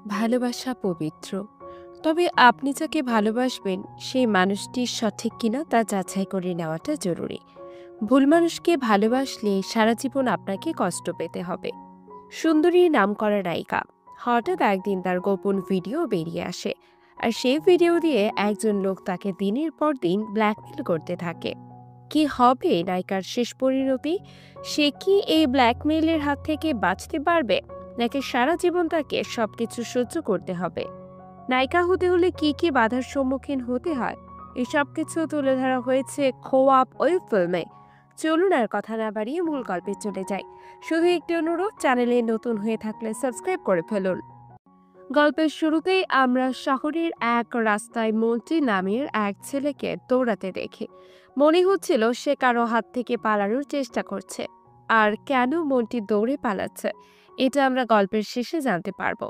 ভালোবাসা পবিত্র। তবে আপনি যাকে ভালোবাসবেন সেই মানুষটি সঠিক কিনা তা যাচাই করে নেওয়াটা জরুরি। ভুল মানুষকে ভালোবাসলে সারা জীবন আপনাকে কষ্ট পেতে হবে। সুন্দরীর নামকরা নায়িকা হঠাৎ একদিন তার গোপন ভিডিও বেরিয়ে আসে, আর সেই ভিডিও দিয়ে একজন লোক তাকে দিনের পর দিন ব্ল্যাকমেল করতে থাকে। কি হবে নায়িকার শেষ পরিণতি? সে কি এই ব্ল্যাকমেইলের হাত থেকে বাঁচতে পারবে, নাকি সারা জীবন তাকে সবকিছু সহ্য করতে হবে? নায়িকা হতে হলে কি কি বাধার সম্মুখীন হতে হয়, এসব কিছু তুলে ধরা হয়েছে খোয়াব ওই ফিল্মে। চলুন আর কথা না বাড়িয়ে মূল গল্পে চলে যাই। শুধু একটি অনুরোধ, চ্যানেলে নতুন হয়ে থাকলে সাবস্ক্রাইব করে ফেলুন। গল্পের শুরুতেই আমরা শহরের এক রাস্তায় মন্ত্রী নামের এক ছেলেকে দৌড়াতে দেখি। মনে হচ্ছিল সে কারো হাত থেকে পালানোর চেষ্টা করছে। আর কেন মন্ত্রী দৌড়ে পালাচ্ছে, এটা আমরা গল্পের শেষে জানতে পারবো।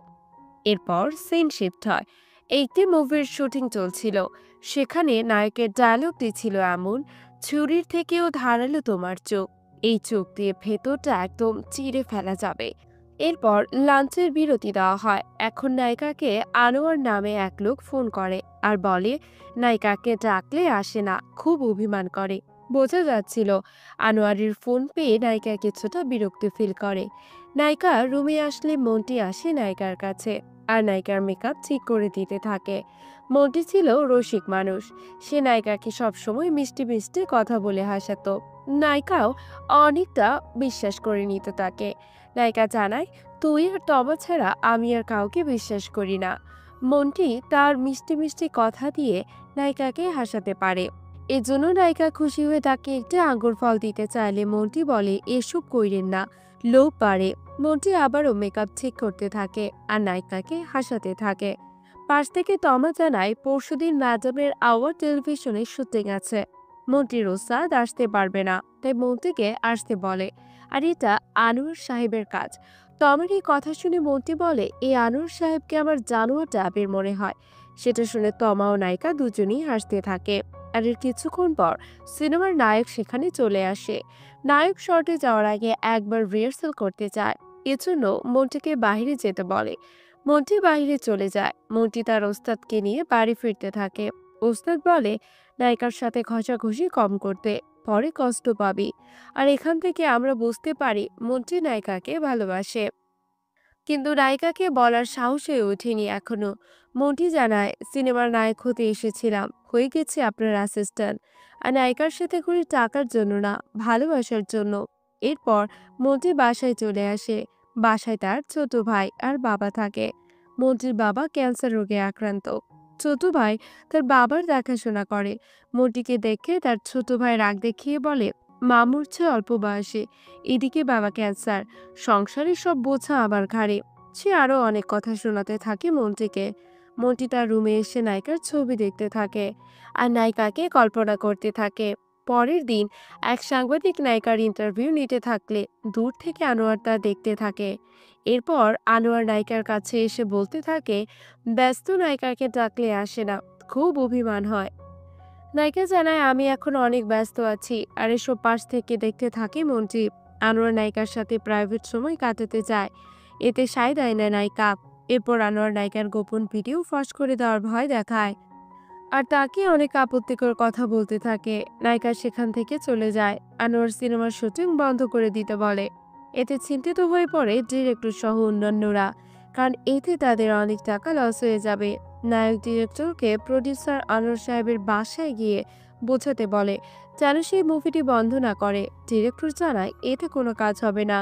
এরপর সিন শিফট হয়। একটি মুভির শুটিং চলছিল। সেখানে নায়কের ডায়লগ দিচ্ছিল এমন, ছুরির থেকেও ধারালো তোমার চোখ, এই চোখ দিয়ে ভেতরটা একদম চিরে ফেলা যাবে। এরপর লাঞ্চের বিরতি দেওয়া হয়। এখন নায়িকাকে আনোয়ার নামে এক লোক ফোন করে আর বলে নায়িকাকে ডাকলে আসে না, খুব অভিমান করে। বোঝা যাচ্ছিল আনোয়ারের ফোন পেয়ে নায়িকা কিছুটা বিরক্তি ফিল করে। নায়িকা রুমে আসলে মন্টি আসে নায়িকার কাছে আর নায়িকার মেকআপ ঠিক করে দিতে থাকে। মন্টি ছিল রসিক মানুষ। সে নায়িকাকে সবসময় মিষ্টি মিষ্টি কথা বলে হাসাতো। নায়িকাও অনেকটা বিশ্বাস করে নিত তাকে। নায়িকা জানায়, তুই আর তবা ছাড়া আমি আর কাউকে বিশ্বাস করি না। মন্টি তার মিষ্টি মিষ্টি কথা দিয়ে নায়িকাকে হাসাতে পারে। এজন্য নায়িকা খুশি হয়ে তাকে একটা আঙ্গুর ফল দিতে চাইলে মন্টি বলে এসব কইরেন না, লোভ বাড়ে। মন্টি আবারও মেকআপ ঠিক করতে থাকে আর নায়িকাকে হাসাতে থাকে। পাশ থেকে তমা জানায় পরশুদিন ম্যাডামের আওয়ার টেলিভিশনে শুটিং আছে। মন্ত্রীর ওস্তাদ আসতে পারবে না, তাই মন্ত্রীকে আসতে বলে। আর এটা আনোয়ার সাহেবের কাজ। তমার এই কথা শুনে মন্ত্রী বলে, এই আনোয়ার সাহেবকে আমার জানোয়ার টাইপের মনে হয়। সেটা শুনে তমা ও নায়িকা দুজনেই হাসতে থাকে। আর এর কিছুক্ষণ পর সিনেমার নায়ক সেখানে চলে আসে। নায়ক শর্টে যাওয়ার আগে একবার রিহার্সাল করতে চায়। এজন্য মন্ত্রীকে বাইরে যেতে বলে। মন্ত্রী বাইরে চলে যায়। মন্ত্রী তার ওস্তাদকে নিয়ে বাড়ি ফিরতে থাকে। ওস্তাদ বলে নায়িকার সাথে ঘষাঘষি কম করতে, পরে কষ্ট পাবি। আর এখান থেকে আমরা বুঝতে পারি মন্ত্রী নায়িকাকে ভালোবাসে, কিন্তু নায়িকাকে বলার সাহস হয়ে ওঠেনি এখনো। মন্টি জানায়, সিনেমার নায়ক হতে এসেছিলাম, হয়ে গেছে আপনার অ্যাসিস্ট্যান্ট। আর নায়িকার সাথে করে টাকার জন্য না, ভালোবাসার জন্য। এরপর মন্টি বাসায় চলে আসে। বাসায় তার ছোট ভাই আর বাবা থাকে। মন্টির বাবা ক্যান্সার রোগে আক্রান্ত। ছোট ভাই তার বাবার দেখাশোনা করে। মন্টিকে দেখে তার ছোট ভাই রাগ দেখিয়ে বলে, মা মরছে অল্প বয়সে, এদিকে বাবা ক্যান্সার, সংসারের সব বোঝা আবার ঘাড়ে। সে আরো অনেক কথা শোনাতে থাকে মন্ত্রীকে। মন্ত্রী তার রুমে এসে নায়িকার ছবি দেখতে থাকে আর নায়িকাকে কল্পনা করতে থাকে। পরের দিন এক সাংবাদিক নায়িকার ইন্টারভিউ নিতে থাকলে দূর থেকে আনোয়ার তা দেখতে থাকে। এরপর আনোয়ার নায়িকার কাছে এসে বলতে থাকে, ব্যস্ত নায়িকাকে ডাকলে আসে না, খুব অভিমান হয়। নায়িকা জানায়, আমি এখন অনেক ব্যস্ত আছি। আর এসব পাশ থেকে দেখতে থাকে মন্ত্রী। আনোয়ার নায়িকার সাথে প্রাইভেট সময় কাটাতে যায়, এতে সায় দেয় না নায়িকা। এরপর আনোয়ার নায়িকার গোপন ভিডিও ফাঁস করে দেওয়ার ভয় দেখায় আর তাকে অনেক আপত্তিকর কথা বলতে থাকে। নায়িকা সেখান থেকে চলে যায়। আনোয়ার সিনেমার শুটিং বন্ধ করে দিতে বলে। এতে চিন্তিত হয়ে পড়ে ডিরেক্টর সহ অন্যান্যরা, কারণ এতে তাদের অনেক টাকা লস হয়ে যাবে। নায়ক ডিরেক্টরকে প্রডিউসার আনোয়ার সাহেবের বাসায় গিয়ে বোঝাতে বলে যেন সেই মুভিটি বন্ধ না করে। ডিরেক্টর জানায় এতে কোনো কাজ হবে না,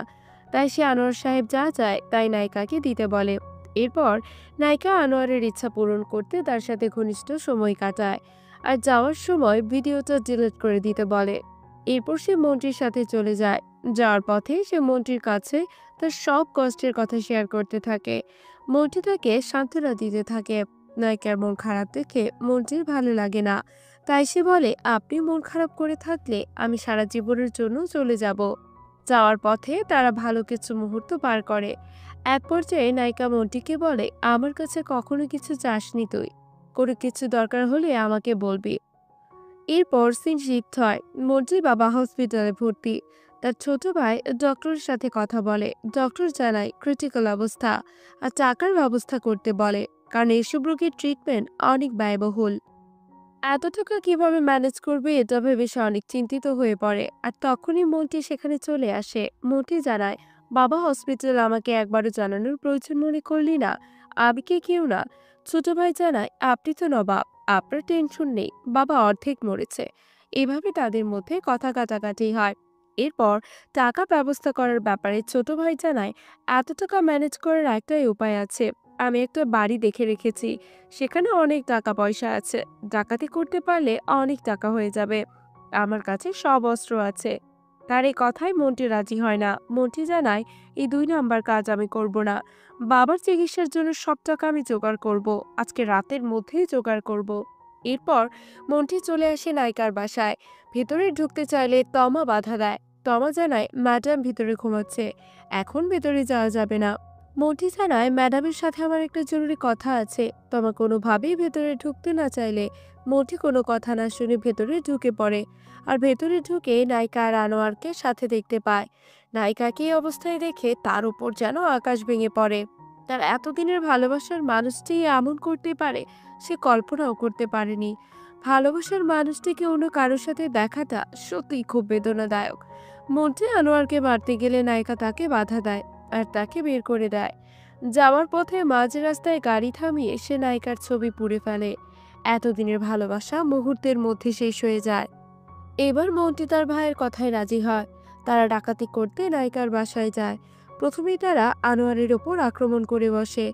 তাই সে আনোয়ার সাহেব যা চায় তাই নায়িকাকে দিতে বলে। এরপর নায়িকা আনোয়ারের ইচ্ছা পূরণ করতে তার সাথে ঘনিষ্ঠ সময় কাটায় আর যাওয়ার সময় ভিডিওটা ডিলিট করে দিতে বলে। এরপর সে মন্ত্রীর সাথে চলে যায়। যাওয়ার পথে সে মন্ত্রীর কাছে তার সব কষ্টের কথা শেয়ার করতে থাকে। মন্ত্রী তাকে সান্ত্বনা দিতে থাকে। নায়িকার মন খারাপ দেখে মন্ত্রীর ভালো লাগে না, তাই সে বলে, আপনি মন খারাপ করে থাকলে আমি সারা জীবনের জন্য চলে যাব। যাওয়ার পথে তারা ভালো কিছু মুহূর্ত পার করে। এক পর্যায়ে নায়িকা মন্টিকে বলে, আমার কাছে কখনো কিছু চাসনি তুই, কোনো কিছু দরকার হলে আমাকে বলবি। এরপর সিন শিফট হয়। মন্ত্রীর বাবা হসপিটালে ভর্তি। তার ছোট ভাই ডক্টরের সাথে কথা বলে। ডক্টর জানায় ক্রিটিক্যাল অবস্থা আর টাকার ব্যবস্থা করতে বলে, কারণ এসব রোগীর ট্রিটমেন্ট অনেক ব্যয়বহুল। এত টাকা কিভাবে ম্যানেজ করবে এটা ভেবে সে অনেক চিন্তিত হয়ে পড়ে। আর তখনই মন্টি সেখানে চলে আসে। মন্টি জানায়, বাবা হসপিটাল আমাকে একবারও জানানোর প্রয়োজন মনে করলি না? আমি কি কেউ না? ছোট ভাই জানায়, আপনি তো নবাব, আপনার টেনশন নেই, বাবা অর্ধেক মরেছে। এভাবে তাদের মধ্যে কথা কাটাকাটি হয়। এরপর টাকা ব্যবস্থা করার ব্যাপারে ছোট ভাই জানায়, এত টাকা ম্যানেজ করার একটাই উপায় আছে। আমি একটা বাড়ি দেখে রেখেছি, সেখানে অনেক টাকা পয়সা আছে। ডাকাতি করতে পারলে অনেক টাকা হয়ে যাবে। আমার কাছে সব অস্ত্র আছে। তার এই কথায় মন্টি রাজি হয় না। মন্টি জানায়, এই 2 নাম্বার কাজ আমি করব না। বাবার চিকিৎসার জন্য সব টাকা আমি জোগাড় করব। আজকে রাতের মধ্যেই জোগাড় করব। এরপর মন্টি চলে আসে নায়িকার বাসায়। ভেতরে ঢুকতে চাইলে তমা বাধা দেয়। তমা জানায়, ম্যাডাম ভিতরে ঘুমাচ্ছে, এখন ভেতরে যাওয়া যাবে না। মন্টি জানায়, ম্যাডামের সাথে আমার একটা জরুরি কথা আছে। তমা কোনোভাবেই ভেতরে ঢুকতে না চাইলে মন্টি কোনো কথা না শুনে ভেতরে ঢুকে পড়ে। আর ভেতরে ঢুকে নায়িকা আর আনোয়ারকে সাথে দেখতে পায়। নায়িকাকে এই অবস্থায় দেখে তার উপর যেন আকাশ ভেঙে পড়ে। তার এতদিনের ভালোবাসার মানুষটি এমন করতে পারে, সে কল্পনাও করতে পারেনি। ভালোবাসার মানুষটিকে অন্য কারোর সাথে দেখাটা সত্যিই খুব বেদনাদায়ক। মন্টি আনোয়ারকে মারতে গেলে নায়িকা তাকে বাধা দেয় আর তাকে বের করে দেয়। যাওয়ার পথে মাঝ রাস্তায় গাড়ি থামিয়ে সে নায়িকার ছবি পুড়ে ফেলে। এতদিনের ভালোবাসা মুহূর্তের মধ্যে শেষ হয়ে যায়। এবার মন্টি তার ভাইয়ের কথায় রাজি হয়। তারা ডাকাতি করতে নায়িকার বাসায় যায়। প্রথমেই তারা আনোয়ারের ওপর আক্রমণ করে বসে।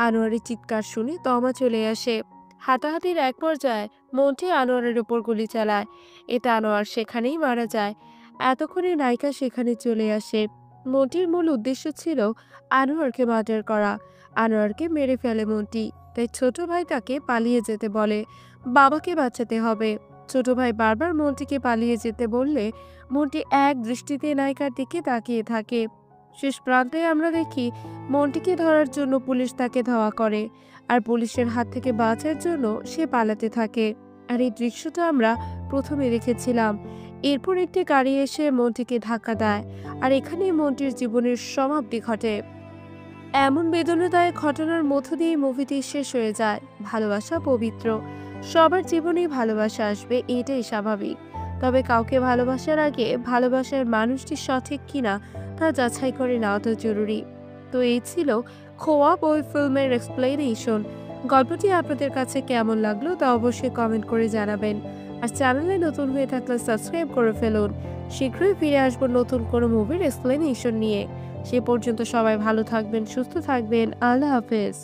আনোয়ারের চিৎকার শুনে তমা চলে আসে। হাতাহাতির এক পর্যায়ে মন্টি আনোয়ারের ওপর গুলি চালায়। এতে আনোয়ার সেখানেই মারা যায়। এতক্ষণে নায়িকা সেখানে চলে আসে। মন্টির মূল উদ্দেশ্য ছিল আনোয়ারকে মার্ডার করা। আনোয়ারকে মেরে ফেলে মন্টি, তাই ছোট ভাই তাকে পালিয়ে যেতে বলে। বাবাকে বাঁচাতে হবে। ছোট ভাই বারবার মন্টিকে পালিয়ে যেতে বললে মন্টি এক দৃষ্টিতে নায়িকার দিকে তাকিয়ে থাকে। শেষ প্রান্তে আমরা দেখি মন্টিকে ধরার জন্য পুলিশ তাকে ধাওয়া করে, আর পুলিশের হাত থেকে বাঁচার জন্য সে পালাতে থাকে। আর এই দৃশ্যটা আমরা প্রথমে রেখেছিলাম। এরপর একটি গাড়ি এসে মন্টিকে ধাক্কা দেয়, আর এখানেই মন্টির জীবনের সমাপ্তি ঘটে। এমন বেদনাদায়ক ঘটনার মধ্য দিয়ে মুভিটি শেষ হয়ে যায়। ভালোবাসা পবিত্র, সবার জীবনেই ভালোবাসা আসবে, এটাই স্বাভাবিক। তবে কাউকে ভালোবাসার আগে ভালোবাসার মানুষটি সঠিক কিনা তা যাচাই করে নেওয়া তো জরুরি। তো এই ছিল খোয়া বই ফিল্মের এক্সপ্লেনেশন। গল্পটি আপনাদের কাছে কেমন লাগলো তা অবশ্যই কমেন্ট করে জানাবেন। আর চ্যানেলে নতুন হয়ে থাকলে সাবস্ক্রাইব করে ফেলুন। শীঘ্রই ফিরে আসবো নতুন কোনো মুভির এক্সপ্লেনেশন নিয়ে। সে পর্যন্ত সবাই ভালো থাকবেন, সুস্থ থাকবেন। আল্লাহ হাফেজ।